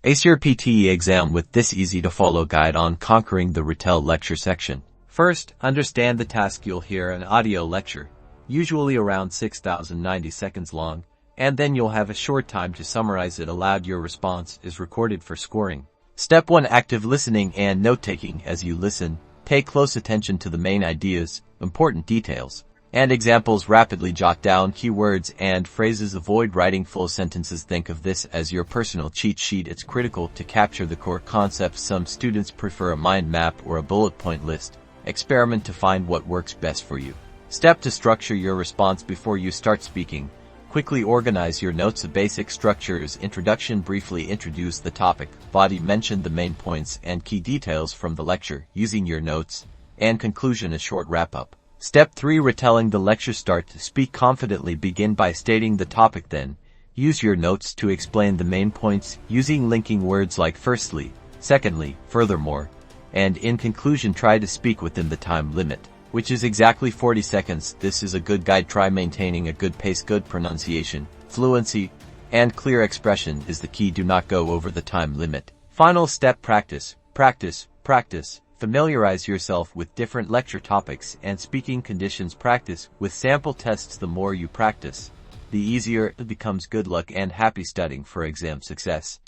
Ace your PTE exam with this easy-to-follow guide on conquering the Retell Lecture section. First, understand the task. You'll hear an audio lecture, usually around 6,090 seconds long, and then you'll have a short time to summarize it aloud. Your response is recorded for scoring. Step 1. Active listening and note-taking. As you listen, pay close attention to the main ideas, important details, and examples. Rapidly jot down keywords and phrases. Avoid writing full sentences. Think of this as your personal cheat sheet. It's critical to capture the core concepts. Some students prefer a mind map or a bullet point list. Experiment to find what works best for you. Step 2. Structure your response. Before you start speaking, quickly organize your notes. A basic structure is introduction. Briefly introduce the topic. Body. Mention the main points and key details from the lecture using your notes. And conclusion. A short wrap-up. Step 3. Retelling the lecture. Start to speak confidently. Begin by stating the topic, then use your notes to explain the main points, using linking words like firstly, secondly, furthermore, and in conclusion. Try to speak within the time limit, which is exactly 40 seconds. This is a good guide. Try maintaining a good pace. Good pronunciation, fluency, and clear expression is the key. Do not go over the time limit. Final step. Practice, practice, practice. Familiarize yourself with different lecture topics and speaking conditions. Practice with sample tests. The more you practice, the easier it becomes. Good luck and happy studying for exam success.